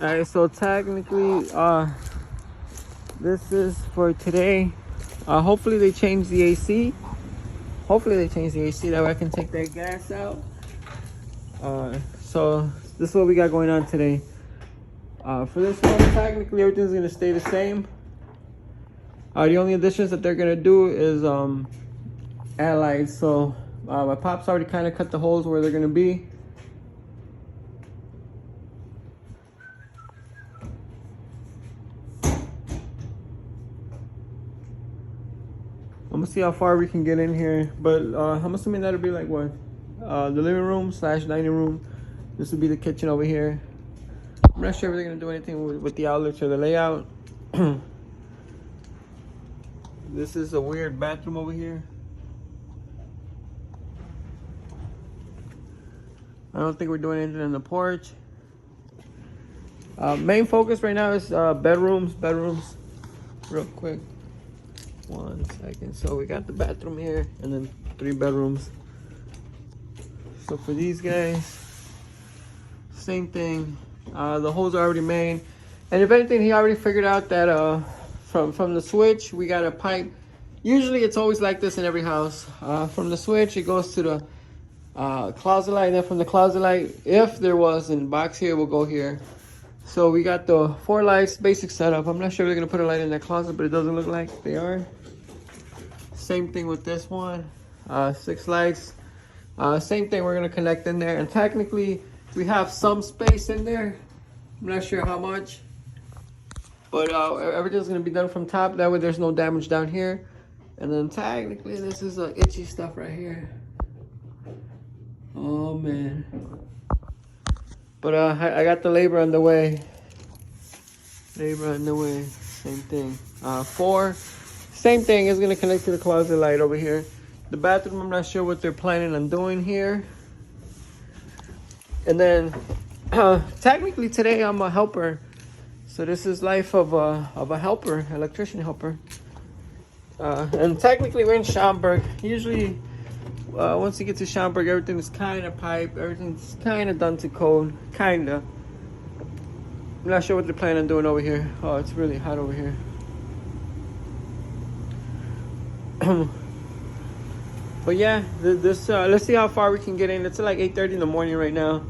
Alright, so technically, this is for today. Hopefully they change the AC. Hopefully they change the AC, that way I can take that gas out. So this is what we got going on today. For this one, technically everything's gonna stay the same. The only additions that they're gonna do is add lights. So my pop's already kind of cut the holes where they're gonna be. I'm gonna see how far we can get in here, but I'm assuming that'll be like what, the living room / dining room. This will be the kitchen over here. I'm not sure if they're gonna do anything with the outlets or the layout. This is a weird bathroom over here. I don't think we're doing anything in the porch. Main focus right now is bedrooms. Real quick. 1 second. So we got the bathroom here and then 3 bedrooms. So for these guys, same thing. The holes are already made, and if anything, he already figured out that from the switch we got a pipe. Usually it's always like this in every house. From the switch it goes to the closet light, and then from the closet light, if there was in the box here, will go here. So we got the 4 lights, basic setup. I'm not sure they're gonna put a light in that closet, but it doesn't look like they are. Same thing with this one. 6 lights. Same thing, we're gonna connect in there, and technically we have some space in there. I'm not sure how much, but everything's gonna be done from top. That way there's no damage down here. And then technically this is itchy stuff right here. Oh man. But I got the labor on the way. Same thing. 4, same thing, is gonna connect to the closet light over here. The bathroom, I'm not sure what they're planning on doing here. And then technically today I'm a helper. So this is life of a helper, electrician helper. And technically we're in Schaumburg. Usually once you get to Schaumburg, everything is kind of piped, everything's kind of done to code, kind of. I'm not sure what they're planning on doing over here. Oh, it's really hot over here. But yeah, this let's see how far we can get in. It's like 8:30 in the morning right now.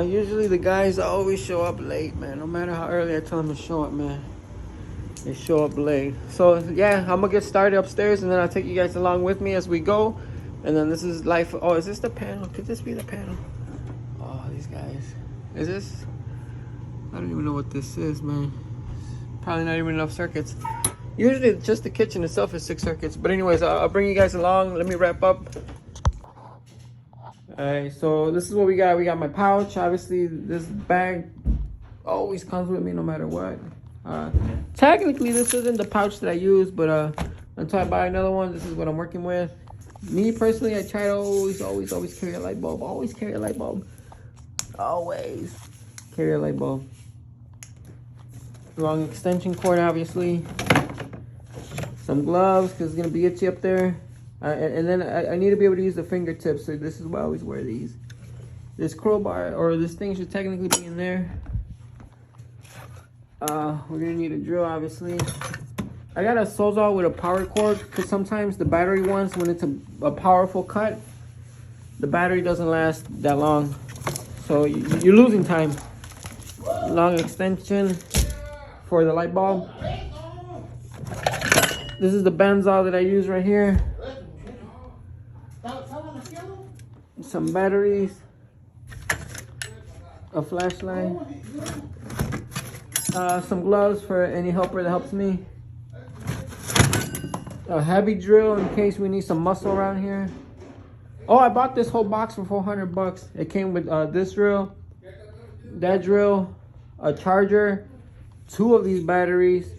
Usually the guys always show up late, man. No matter how early I tell them to show up, man, they show up late. So yeah, I'm gonna get started upstairs, and then I'll take you guys along with me as we go. And then this is life. Oh, is this the panel? Could this be the panel? Oh, these guys. Is this? I don't even know what this is, man. Probably not even enough circuits. Usually just the kitchen itself is 6 circuits. But anyways, I'll bring you guys along. Let me wrap up. Alright, so this is what we got. We got my pouch. Obviously, this bag always comes with me no matter what. Technically, this isn't the pouch that I use, but until I buy another one, this is what I'm working with. Me personally, I try to always carry a light bulb. Always carry a light bulb. Always carry a light bulb. Long extension cord, obviously. Some gloves, because it's going to be itchy up there. And then I need to be able to use the fingertips, so this is why I always wear these. This crowbar, or this thing, should technically be in there. We're going to need a drill, obviously. I got a Sawzall with a power cord, because sometimes the battery ones, when it's a powerful cut, the battery doesn't last that long. So you're losing time. Long extension for the light bulb. This is the Banzai that I use right here. Some batteries. A flashlight. Some gloves for any helper that helps me. A heavy drill in case we need some muscle around here. Oh, I bought this whole box for 400 bucks. It came with this drill, that drill, a charger, 2 of these batteries,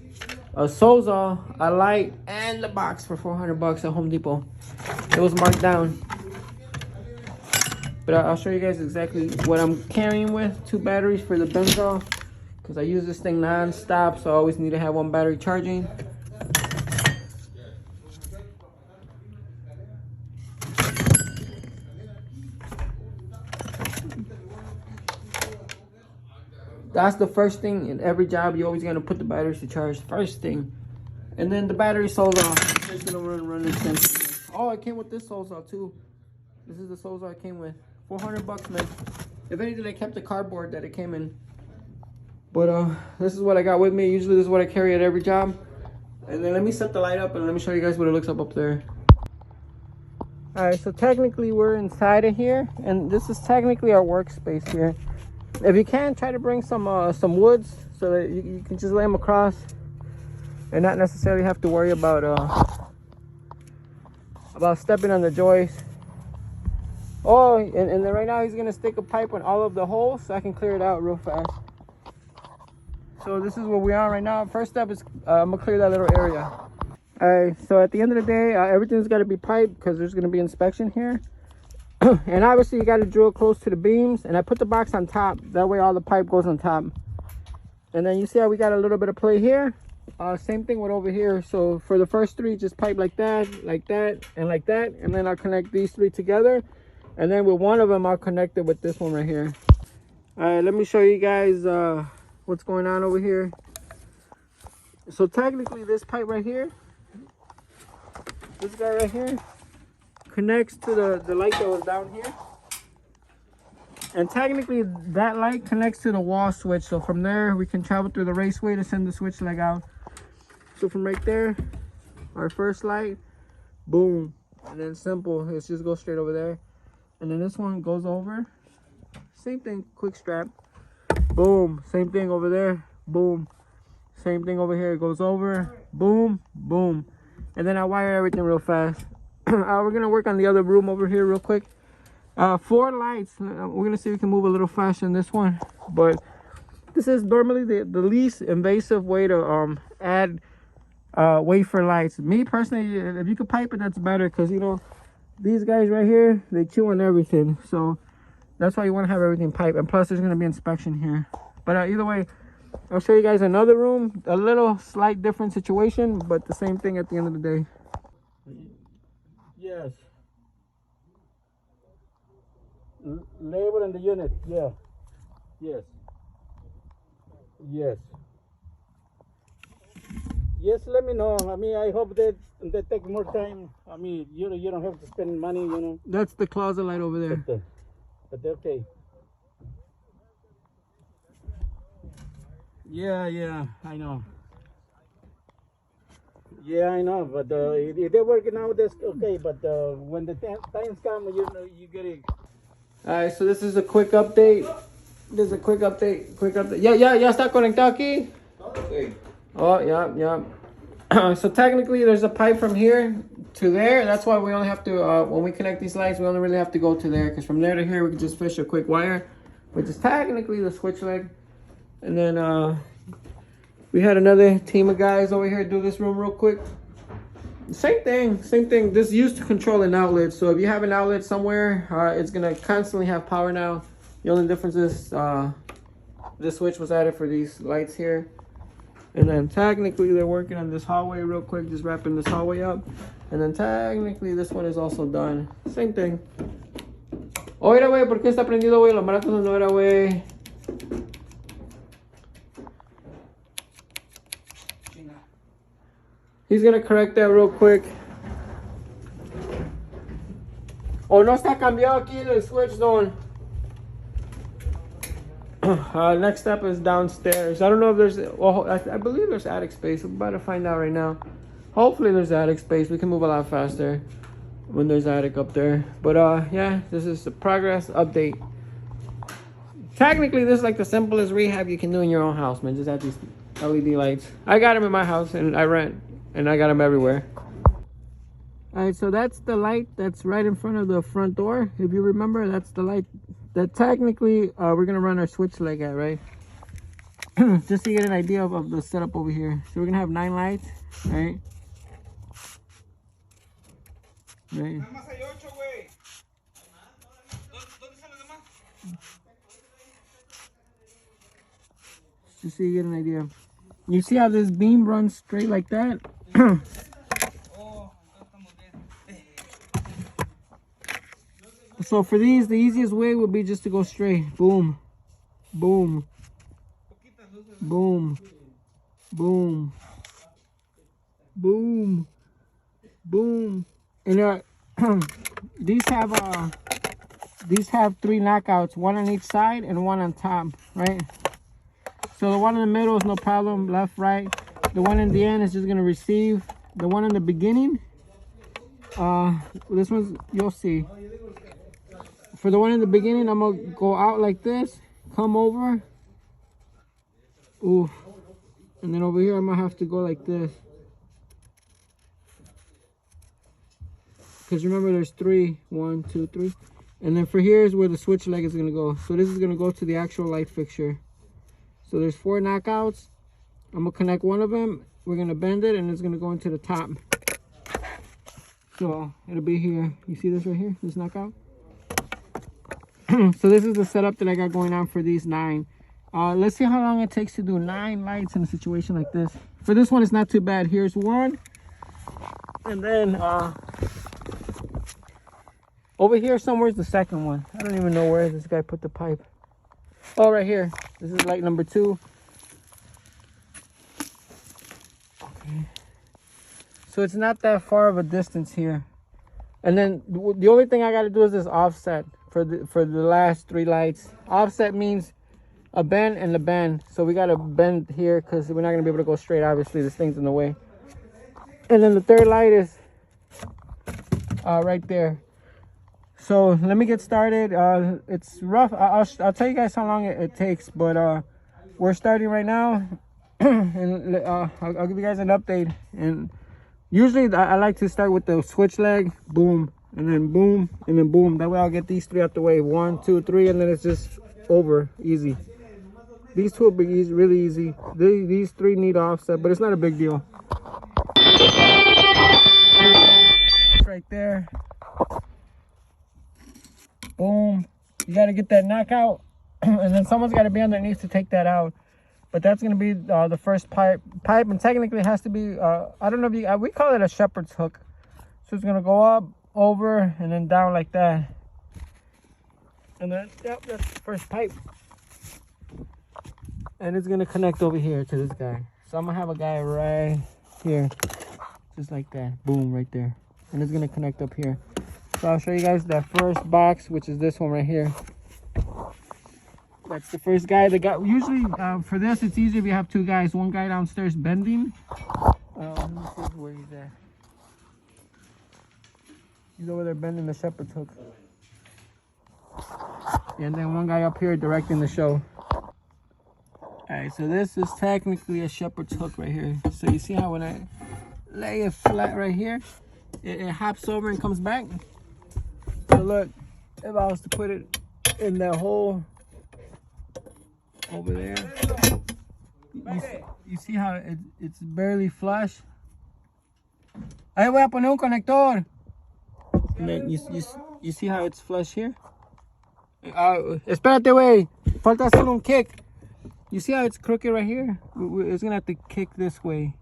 a Sawzall, a light, and the box for 400 bucks at Home Depot. It was marked down. But I'll show you guys exactly what I'm carrying with. 2 batteries for the Benzo, because I use this thing non-stop, so I always need to have 1 battery charging. That's the first thing in every job. You're always gonna put the batteries to charge first thing, and then the battery Sawzall. It's gonna run extension. Oh, it came with this Sawzall too. This is the Sawzall it came with. $400, man. If anything, I kept the cardboard that it came in. But this is what I got with me. Usually this is what I carry at every job. And then let me set the light up and let me show you guys what it looks up there. All right, so technically we're inside of here, and this is technically our workspace here. If you can, try to bring some woods so that you can just lay them across and not necessarily have to worry about stepping on the joist. Oh, and then right now he's gonna stick a pipe on all of the holes so I can clear it out real fast. So this is where we are right now. First step is I'm gonna clear that little area. All right, so at the end of the day, everything's got to be piped because there's going to be inspection here. And obviously you got to drill close to the beams, and I put the box on top. That way all the pipe goes on top. And then you see how we got a little bit of play here. Same thing with over here. So for the first three, just pipe like that, and like that. And then I'll connect these three together. And then with one of them, I'll connect it with this one right here. All right, let me show you guys what's going on over here. So technically this pipe right here, this guy right here, connects to the light that was down here. And technically that light connects to the wall switch. So from there, we can travel through the raceway to send the switch leg out. So from right there, our first light, boom. And then simple, it's just go straight over there. And then this one goes over. Same thing, quick strap. Boom, same thing over there, boom. Same thing over here, it goes over, boom, boom. And then I wire everything real fast. We're gonna work on the other room over here real quick. 4 lights. We're gonna see if we can move a little faster than this one. But this is normally the least invasive way to add wafer lights. Me personally, if you could pipe it, that's better, because you know these guys right here, they chew on everything. So that's why you want to have everything piped. And plus there's gonna be inspection here. But either way, I'll show you guys another room, a little slight different situation, but the same thing at the end of the day. Yes. Labor in the unit, yeah. Yes. Yes. Yes, let me know. I mean, I hope that they take more time. I mean, you don't have to spend money, you know. That's the closet light over there. But okay. Yeah, I know. Yeah, I know, but if they're working out, that's okay. But when the times come, you know, you get it. All right, so this is a quick update. This is a quick update. Ya está conectado aquí. Okay. Oh, yeah. So technically, there's a pipe from here to there. That's why we only have to, when we connect these lights, we only really have to go to there. Because from there to here, we can just fish a quick wire, which is technically the switch leg. And then we had another team of guys over here do this room real quick. Same thing. This used to control an outlet. So if you have an outlet somewhere, it's gonna constantly have power now. The only difference is this switch was added for these lights here. And then technically they're working on this hallway real quick, just wrapping this hallway up. And then technically this one is also done. Same thing. Oiga, güey, ¿por qué está prendido, güey? Los baratos no era, güey. He's gonna correct that real quick. Oh, no está cambiado aquí el switch zone. Next step is downstairs. I don't know if there's, well, I believe there's attic space. We're about to find out right now. Hopefully there's attic space. We can move a lot faster when there's attic up there. But yeah, this is the progress update. Technically, this is like the simplest rehab you can do in your own house, man. Just add these LED lights. I got them in my house and I rent, and I got them everywhere. All right, so that's the light that's right in front of the front door. If you remember, that's the light that technically we're gonna run our switch leg at, right? Just to get an idea of the setup over here. So we're gonna have 9 lights, right? Right. Just so you get an idea. You see how this beam runs straight like that? So for these, the easiest way would be just to go straight. Boom. Boom. Boom. Boom. Boom. Boom. And these have 3 knockouts, 1 on each side and 1 on top, right? So the one in the middle is no problem, left, right. The one in the end is just gonna receive. The one in the beginning, this one's, you'll see. For the one in the beginning, I'm gonna go out like this, come over. Oof. And then over here, I'm gonna have to go like this. Because remember, there's 3, 1, 2, 3. And then for here is where the switch leg is gonna go. So this is gonna go to the actual light fixture. So there's 4 knockouts. I'm gonna connect one of them. We're gonna bend it and it's gonna go into the top. So it'll be here. You see this right here, this knockout? So this is the setup that I got going on for these 9. Let's see how long it takes to do 9 lights in a situation like this. For this one, it's not too bad. Here's 1. And then over here somewhere is the second one. I don't even know where this guy put the pipe. Oh, right here. This is light number 2. Okay. So it's not that far of a distance here. And then the only thing I got to do is this offset for the last 3 lights. Offset means a bend and a bend. So we got to bend here because we're not going to be able to go straight. Obviously, this thing's in the way. And then the 3rd light is right there. So let me get started. It's rough. I'll tell you guys how long it takes, but we're starting right now. And I'll give you guys an update. And usually I like to start with the switch leg, boom, and then boom, and then boom. That way I'll get these 3 out the way. 1, 2, 3, and then it's just over, easy. These 2 will be easy, really easy. These 3 need offset, but it's not a big deal. It's right there. Boom. You got to get that knockout, and then someone's got to be underneath to take that out. But that's going to be the first pipe, and technically it has to be, I don't know if you, we call it a shepherd's hook. So it's going to go up, over, and then down like that. And then, yep, that's the first pipe. And it's going to connect over here to this guy. So I'm going to have a guy right here, just like that. Boom, right there. And it's going to connect up here. So I'll show you guys that first box, which is this one right here. That's the first guy. The guy usually for this, it's easy if you have 2 guys. One guy downstairs bending. Let me see where he's at. He's over there bending the shepherd's hook. And then one guy up here directing the show. Alright, so this is technically a shepherd's hook right here. So you see how when I lay it flat right here, it hops over and comes back. So look, if I was to put it in that hole over there, you see how it's barely flush. Ahí voy a poner un conector. And then you see how it's flush here? Espérate, wey. Falta hacer un kick. You see how it's crooked right here? It's gonna have to kick this way.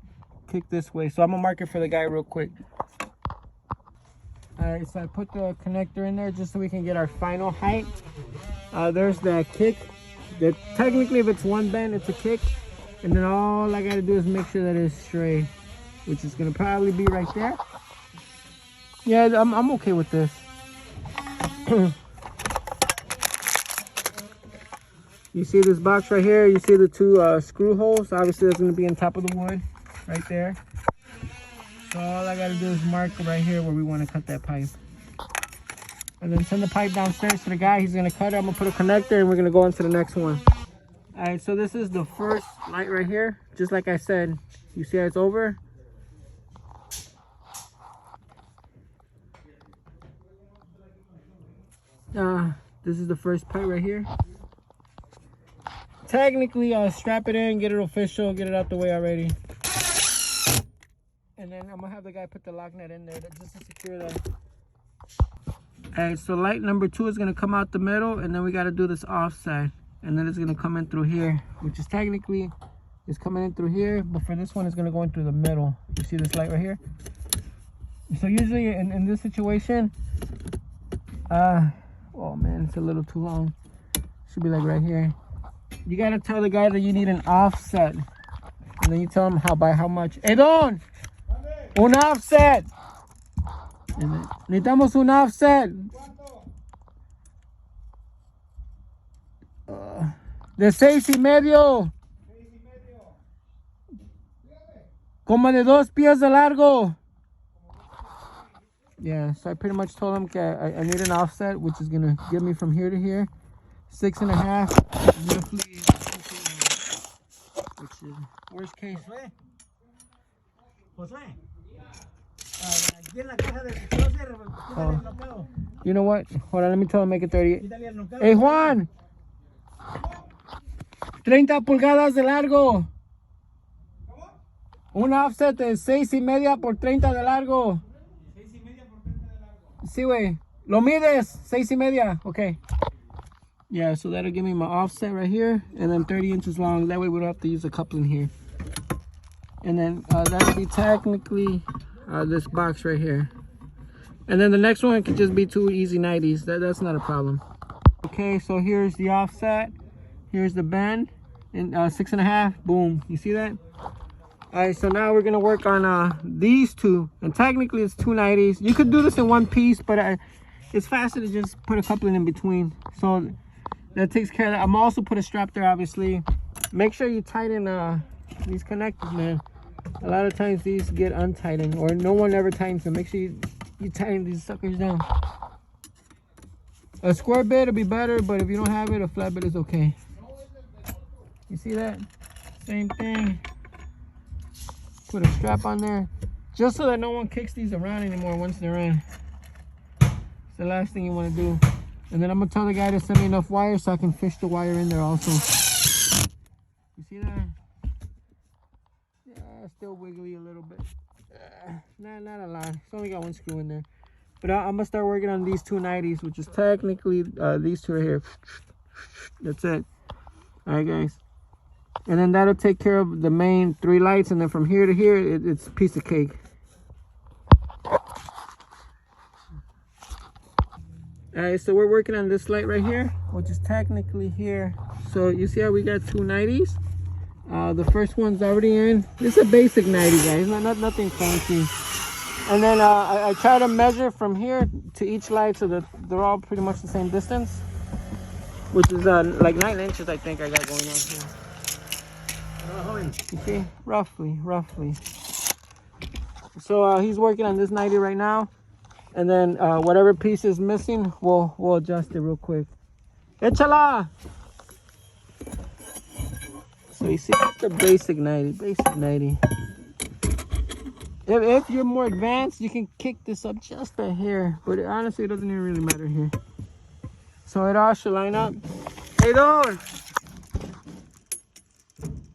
Kick this way. So I'm gonna mark it for the guy real quick. Alright, so I put the connector in there just so we can get our final height. There's that kick. That technically, if it's one bend, it's a kick. And then all I gotta do is make sure that it's straight, which is gonna probably be right there. Yeah, I'm okay with this. You see this box right here? You see the 2 screw holes? Obviously, that's gonna be on top of the wood, right there. So all I gotta do is mark right here where we want to cut that pipe. And then send the pipe downstairs to the guy. He's gonna cut it. I'm gonna put a connector and we're gonna go into the next one. Alright, so this is the first light right here. Just like I said, you see how it's over? This is the first pipe right here. Technically, strap it in, get it official, get it out the way already. And then I'm gonna have the guy put the lock nut in there just to secure that. Alright, so light number 2 is gonna come out the middle, and then we gotta do this offset. And then it's gonna come in through here, which is technically is coming in through here, but for this one it's gonna go in through the middle. You see this light right here? So usually in this situation, oh man, it's a little too long. Should be like right here. you gotta tell the guy that you need an offset. And then you tell him by how much. Hey, Don! Un offset! And then, necesitamos un offset. De 6.5. Como de 2 pies de largo. Yeah, so I pretty much told him I need an offset, which is gonna get me from here to here. 6.5. Roughly, which is worst case. You know what? Hold on, let me tell him make it 30. Hey, Juan! 30 pulgadas de largo. Un offset de 6.5 por 30 de largo. 6.5 por 30 de largo. Sí, güey. Lo mides. 6.5. Okay. Yeah, so that'll give me my offset right here. And then 30 inches long. That way we don't have to use a coupling here. And then that'll be technically this box right here. And then the next one could just be 2 easy 90s. That's not a problem. Okay, so here's the offset. Here's the bend. And 6.5. Boom. You see that? Alright, so now we're gonna work on these two, and technically it's 2 90s. You could do this in one piece, but it's faster to just put a coupling in between. So that takes care of that. I'm also put a strap there, obviously. Make sure you tighten these connectors, man. A lot of times these get untightened, or no one ever tightens them. Make sure you tighten these suckers down. A square bit will be better, but if you don't have it, a flat bit is okay. You see that? Same thing. Put a strap on there just so that no one kicks these around anymore once they're in. It's the last thing you want to do. And then I'm gonna tell the guy to send me enough wire so I can fish the wire in there also. You see that? Yeah, still wiggly a little bit. Not a lot. It's only got 1 screw in there. But I'm gonna start working on these 2 90s, which is technically these two right here. That's it. All right, guys. And then that'll take care of the main 3 lights, and then from here to here, it's a piece of cake. Alright, so we're working on this light right here, which is technically here. So you see how we got 2 90s? The first one's already in. It's a basic 90, guys, nothing fancy. And then I try to measure from here to each light so that they're all pretty much the same distance, which is like 9 inches, I think I got going on here. You see, roughly. So he's working on this 90 right now, and then whatever piece is missing, we'll adjust it real quick. Échala! So you see, it's the basic 90. If you're more advanced, you can kick this up just a hair, but honestly, it doesn't even really matter here. So it all should line up. Hey, Don!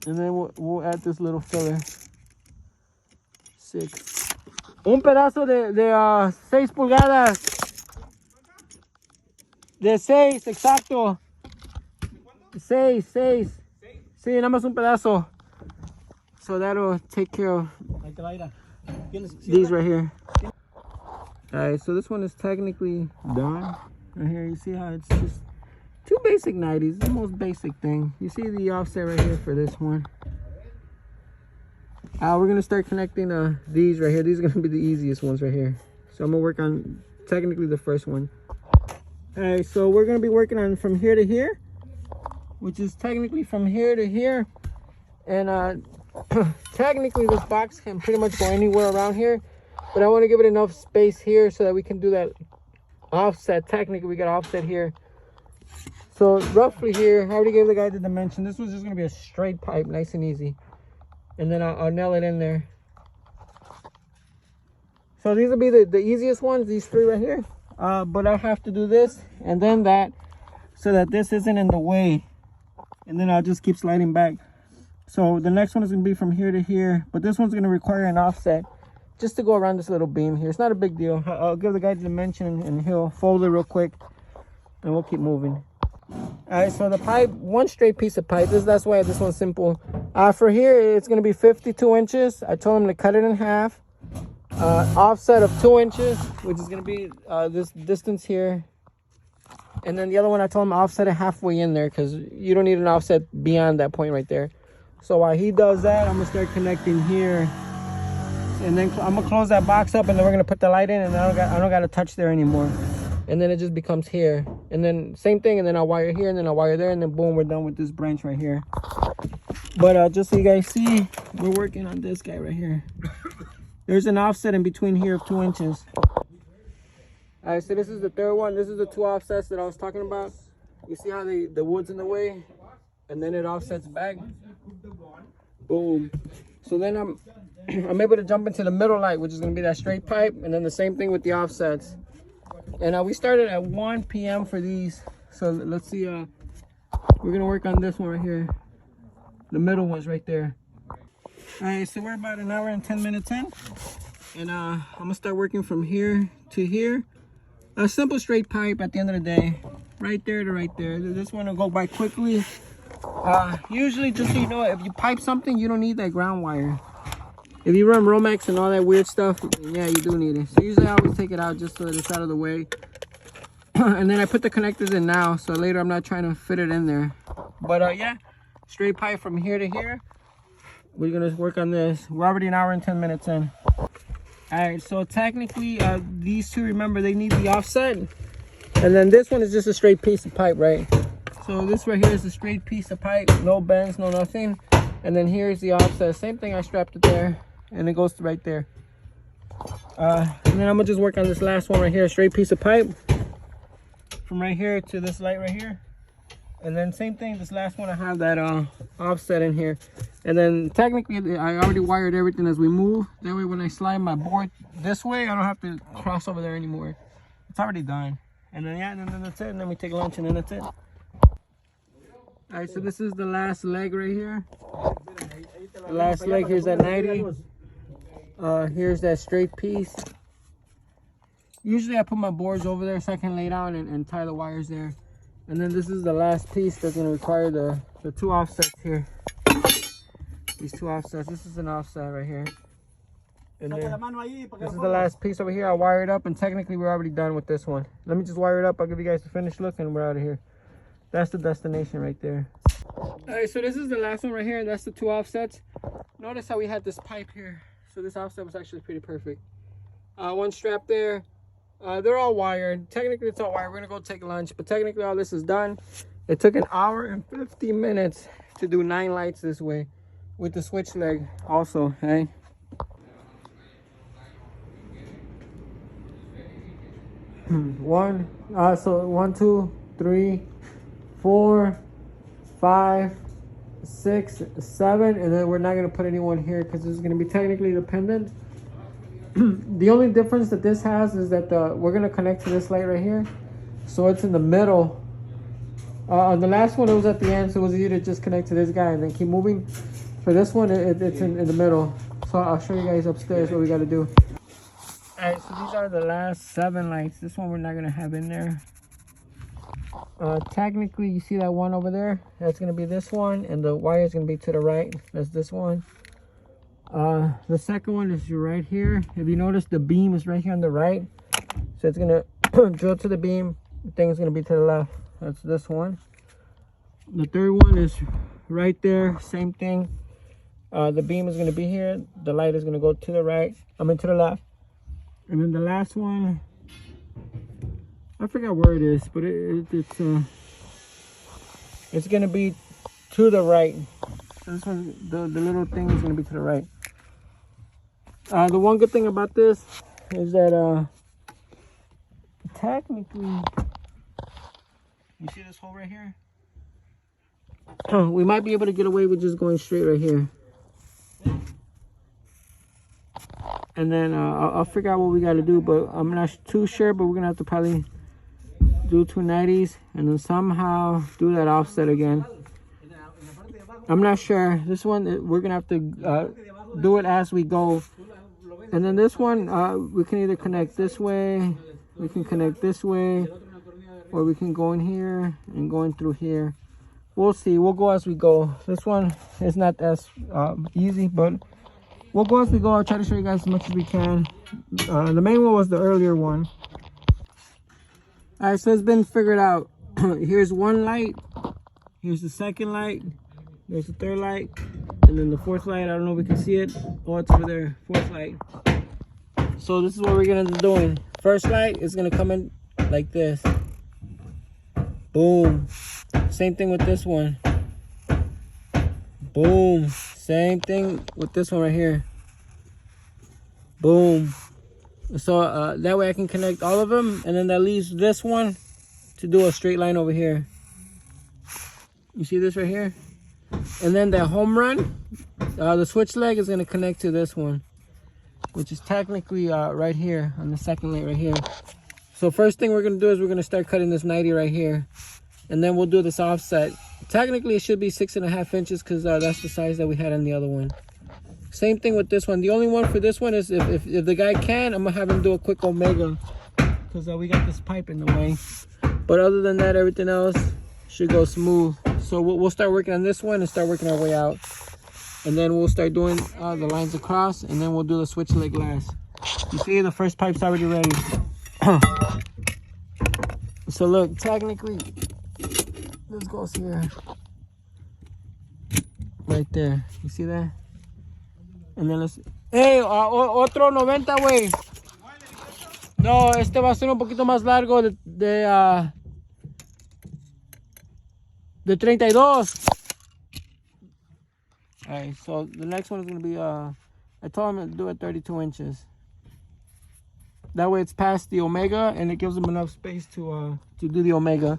And then we'll add this little filler. 6. Un pedazo de 6 pulgadas. De 6, exacto. 6. Sí, nada más un pedazo. So that'll take care of these right here. Alright, so this one is technically done. Right here, you see how it's just 2 basic 90s, the most basic thing. You see the offset right here for this one. We're gonna start connecting these right here. These are gonna be the easiest ones right here. So I'm gonna work on technically the first one. Alright, so we're gonna be working on from here to here, which is technically from here to here. And technically this box can pretty much go anywhere around here, but I want to give it enough space here so that we can do that offset. Technically we got offset here. So roughly here, I already gave the guy the dimension. This was just going to be a straight pipe, nice and easy. And then I'll nail it in there. So these will be the easiest ones, these 3 right here. But I'll have to do this and then that so that this isn't in the way. And then I'll just keep sliding back. So the next one is going to be from here to here. But this one's going to require an offset just to go around this little beam here. It's not a big deal. I'll give the guy the dimension and he'll fold it real quick. And we'll keep moving. Alright, so the pipe, 1 straight piece of pipe. That's why this one's simple. For here, it's going to be 52 inches. I told him to cut it in half. Offset of 2 inches, which is going to be this distance here. And then the other one, I told him offset it halfway in there because you don't need an offset beyond that point right there. So while he does that, I'm gonna start connecting here, and then I'm gonna close that box up, and then we're gonna put the light in, and I don't got to touch there anymore. And then it just becomes here, and then same thing, and then I'll wire here, and then I'll wire there, and then boom, we're done with this branch right here. But just so you guys see, we're working on this guy right here. There's an offset in between here of 2 inches. All right, so this is the third one. This is the 2 offsets that I was talking about. You see how the wood's in the way, and then it offsets back. Boom. So then I'm able to jump into the middle light, which is gonna be that straight pipe, and then the same thing with the offsets. And we started at 1 p.m. for these. So let's see. We're gonna work on this one right here. The middle one's right there. All right, so we're about an hour and 10 minutes in, and I'm gonna start working from here to here. A simple straight pipe at the end of the day, right there to right there. This one will go by quickly. Usually, just so you know, if you pipe something, you don't need that ground wire. If you run Romex and all that weird stuff, yeah, you do need it. So usually I always take it out just so that it's out of the way. And then I put the connectors in now, so later I'm not trying to fit it in there. But yeah, straight pipe from here to here. We're gonna work on this. We're already an hour and 10 minutes in. All right, so technically these two, remember, they need the offset, and then this one is just a straight piece of pipe, right? So this right here is a straight piece of pipe, no bends, no nothing. And then here's the offset, same thing. I strapped it there, and it goes to right there. And then I'm gonna just work on this last one right here, a straight piece of pipe from right here to this light right here. And then same thing, this last one, I have that offset in here. And then technically I already wired everything as we move. That way when I slide my board this way, I don't have to cross over there anymore. It's already done. And then yeah, and then that's it. And then we take lunch, and then that's it. All right, so this is the last leg right here. The last leg, here's that 90. Here's that straight piece. Usually I put my boards over there so I can lay down and tie the wires there. And then this is the last piece that's going to require the 2 offsets here. These 2 offsets. This is an offset right here. And then this is the last piece over here. I wire it up, and technically we're already done with this one. Let me just wire it up. I'll give you guys the finished look, and we're out of here. That's the destination right there. All right, so this is the last one right here, and that's the 2 offsets. Notice how we had this pipe here. So this offset was actually pretty perfect. One strap there. They're all wired. Technically it's all wired. We're gonna go take lunch, but technically all this is done. It took an hour and 50 minutes to do 9 lights this way with the switch leg also, hey? So 1, 2, 3, 4, 5, 6, 7, and then we're not gonna put anyone here because this is gonna be technically dependent. The only difference that this has is that we're gonna connect to this light right here, so it's in the middle. On the last one, it was at the end, so it was easy to just connect to this guy and then keep moving. For this one, it's in the middle. So I'll show you guys upstairs what we got to do. All right, so these are the last 7 lights. This one we're not gonna have in there. Technically, you see that one over there? That's gonna be this one, and the wire is gonna be to the right. That's this one. The second one is right here. If you notice, the beam is right here on the right, so it's gonna drill to the beam. The thing is gonna be to the left. That's this one. The third one is right there, same thing. The beam is gonna be here. The light is gonna go to the right, to the left. And then the last one, I forgot where it is, but it's gonna be to the right. So this one, the little thing is gonna be to the right. The one good thing about this is that technically, you see this hole right here? We might be able to get away with just going straight right here. And then I'll figure out what we got to do, but I'm not too sure, but we're gonna have to probably do 2 90s and then somehow do that offset again. I'm not sure. This one, we're gonna have to do it as we go. And then this one, we can either connect this way, we can connect this way, or we can go in here and go in through here. We'll see. We'll go as we go. This one is not as easy, but we'll go as we go. I'll try to show you guys as much as we can. The main one was the earlier one. All right, so it's been figured out. here's one light, here's the second light, there's the third light, and then the fourth light. I don't know if we can see it. Oh, it's over there, fourth light. So this is what we're gonna be doing. First light is gonna come in like this. Boom. Same thing with this one. Boom. Same thing with this one right here. Boom. So that way I can connect all of them, and then that leaves this one to do a straight line over here. You see this right here? And then the home run, the switch leg is going to connect to this one, which is technically right here on the second light right here. So first thing we're going to do is we're going to start cutting this 90 right here, and then we'll do this offset. Technically it should be 6.5 inches because that's the size that we had on the other one. Same thing with this one. The only one for this one is if the guy can, I'm going to have him do a quick omega because we got this pipe in the way. But other than that, everything else should go smooth. So we'll start working on this one and start working our way out. And then we'll start doing the lines across, and then we'll do the switch leg last. You see, the first pipe's already ready. So look, technically, this goes here. Right there. You see that? And then let's... Hey, otro 90, güey. No, este va a ser un poquito más largo de 32. Alright, so the next one is going to be, I told him to do it 32 inches. That way it's past the omega, and it gives him enough space to do the omega.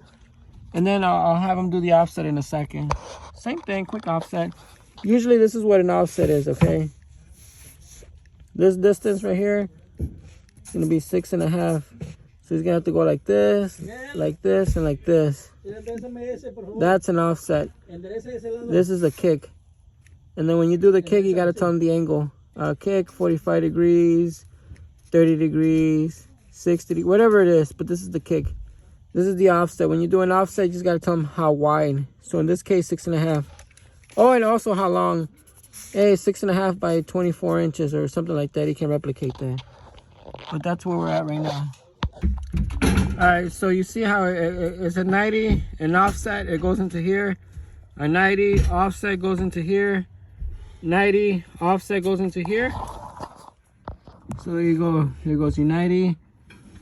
And then I'll have him do the offset in a second. Same thing, quick offset. Usually this is what an offset is, okay? This distance right here is going to be 6.5. So he's going to have to go like this, and like this. That's an offset. This is a kick. And then when you do the kick, you got to tell him the angle. Kick, 45 degrees, 30 degrees, 60 degrees, whatever it is. But this is the kick. This is the offset. When you do an offset, you just got to tell him how wide. So in this case, 6.5. Oh, and also how long. Hey, 6.5 by 24 inches or something like that. He can replicate that. But that's where we're at right now. Alright, so you see how it's a 90, an offset, it goes into here. A 90, offset goes into here. 90, offset goes into here. So there you go. Here goes your 90.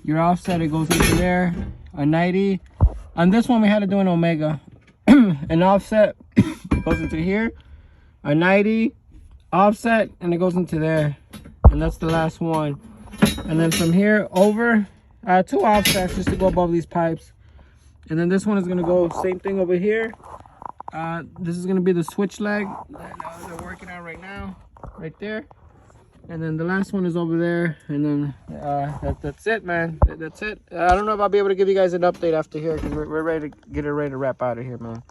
Your offset, it goes into there. A 90. On this one, we had to do an omega. An offset goes into here. A 90, offset, and it goes into there. And that's the last one. And then from here over, 2 offsets just to go above these pipes. And then this one is going to go same thing over here. This is going to be the switch leg that they're working on right now, right there. And then the last one is over there. And then that's it, man. That's it. I don't know if I'll be able to give you guys an update after here because we're ready to get it ready to wrap out of here, man.